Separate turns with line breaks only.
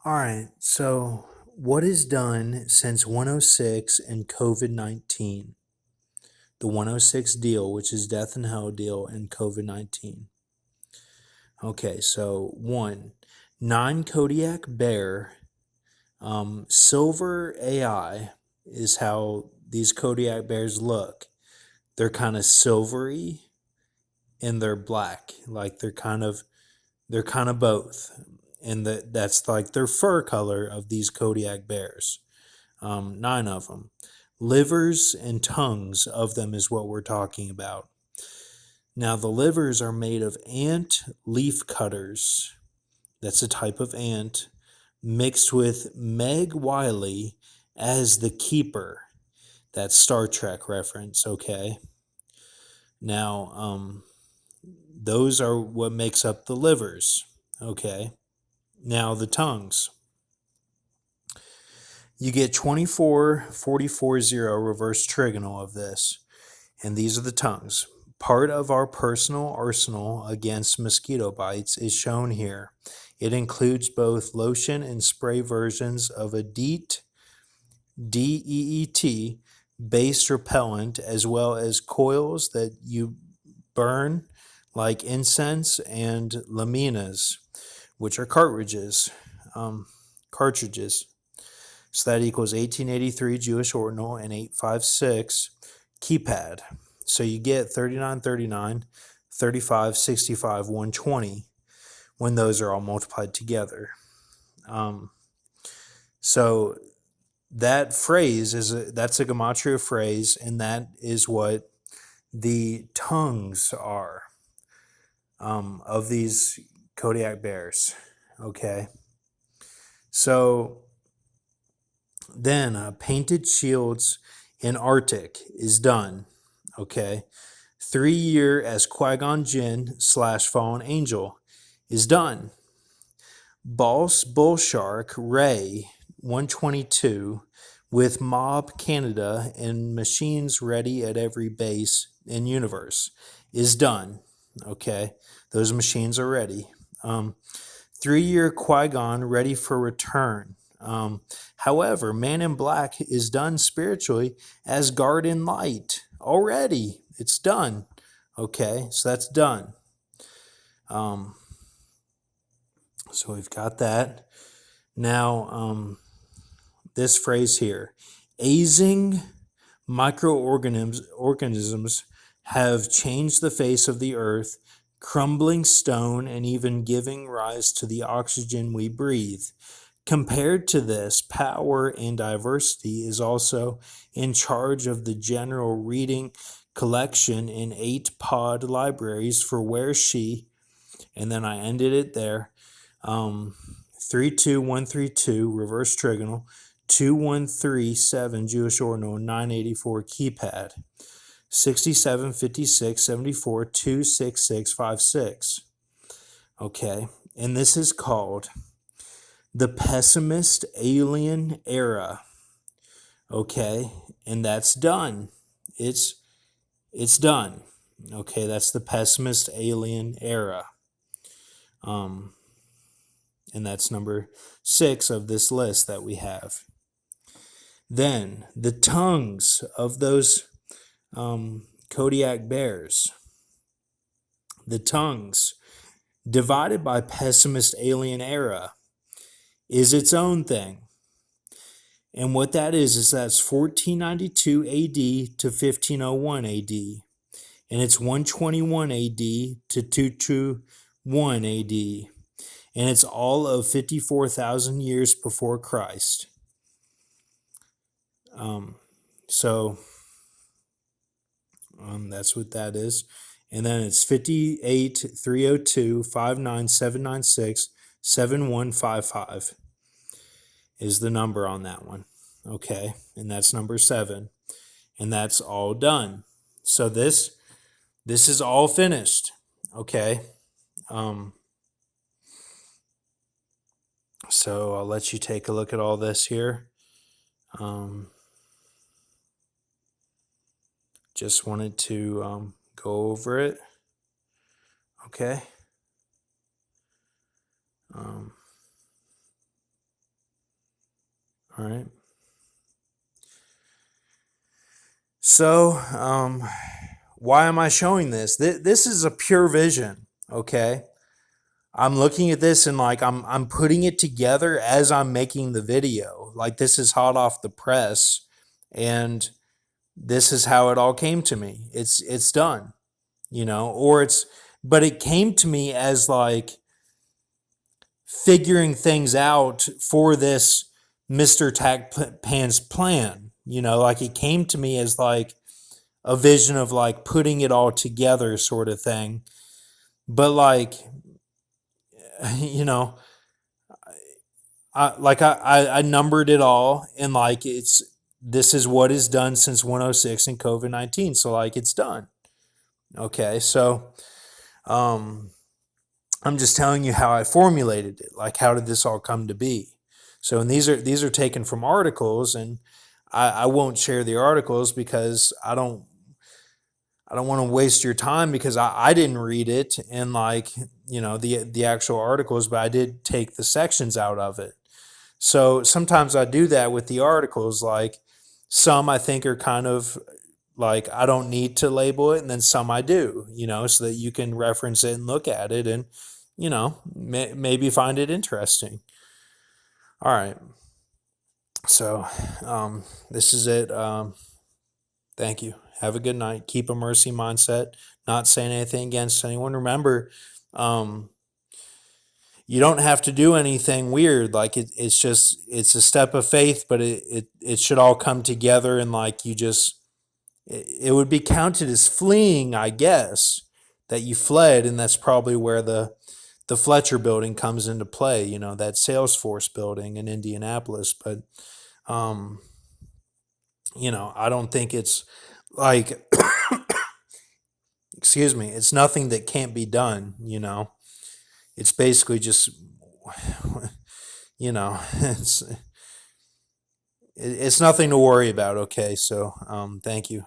All right. So, what is done since 106 and COVID 19? The 106 deal, which is Death and Hell deal, and COVID 19. Okay. So, one, 9 Kodiak Bear, silver AI is how these Kodiak bears look. They're kind of silvery and they're black. Like they're kind of both. And that's like their fur color of these Kodiak bears. 9 of them. Livers and tongues of them is what we're talking about. Now, the livers are made of ant leaf cutters. That's a type of ant, mixed with Meg Wiley as the keeper. That's Star Trek reference, okay? Now, those are what makes up the livers, okay? Now, the tongues. You get 24-40-40 reverse trigonal of this, and these are the tongues. Part of our personal arsenal against mosquito bites is shown here. It includes both lotion and spray versions of a DEET, DEET, based repellent, as well as coils that you burn like incense and laminas, which are cartridges. Cartridges. So that equals 1883 Jewish ordinal and 856 keypad. So you get 3939, 35, 65, 120 when those are all multiplied together. So that phrase that's a gematria phrase, and that is what the tongues are of these Kodiak bears. Okay. So then painted shields in Arctic is done. Okay. 3 year as Qui-Gon Jinn / Fallen Angel is done. Boss Bull Shark Ray 122 with Mob Canada and machines ready at every base in universe is done. Okay. Those machines are ready. 3 year Qui-Gon ready for return. However, Man in Black is done spiritually as Garden Light already. It's done. Okay, so that's done. So we've got that. Now, this phrase here, azing microorganisms have changed the face of the earth, crumbling stone, and even giving rise to the oxygen we breathe. Compared to this, power and diversity is also in charge of the general reading collection in 8 pod libraries for Where She, and then I ended it there. 32132 reverse trigonal, 2137 Jewish ordinal, 984 keypad, 675674 26656. Okay, and this is called the pessimist alien era. Okay, and that's done. It's done. Okay, that's the pessimist alien era. And that's number 6 of this list that we have. Then the tongues of those Kodiak bears. The tongues divided by pessimist alien era is its own thing. And what that is that's 1492 AD to 1501 AD. And it's 121 AD to 221 AD. And it's all of 54,000 years before Christ. That's what that is. And then it's 58-302 59796 7155 is the number on that one. Okay, and that's number 7. And that's all done. So this is all finished. Okay. So I'll let you take a look at all this here. Just wanted to go over it. Okay. All right. So, why am I showing this? This is a pure vision, okay? I'm looking at this and like I'm putting it together as I'm making the video. Like this is hot off the press, and this is how it all came to me. It's done, or but it came to me as like figuring things out for this Mr. Pan's plan. Like it came to me as like a vision of like putting it all together sort of thing. But like, you know, I numbered it all, and like this is what is done since 106 and COVID-19. So like it's done. Okay. So um I'm just telling you how I formulated it. Like how did this all come to be? So and these are taken from articles, and I won't share the articles because I don't want to waste your time because I didn't read it and like the actual articles, but I did take the sections out of it. So sometimes I do that with the articles. Like some I think are kind of like I don't need to label it, and then some I do, so that you can reference it and look at it and maybe find it interesting. All right, so this is it. Thank you. Have a good night. Keep a mercy mindset. Not saying anything against anyone. Remember, um, you don't have to do anything weird. Like it's a step of faith, but it should all come together, and like it would be counted as fleeing, I guess, that you fled, and that's probably where the Fletcher building comes into play. That Salesforce building in Indianapolis, but um, I don't think it's like excuse me, it's nothing that can't be done. It's basically just it's nothing to worry about. Okay, so thank you.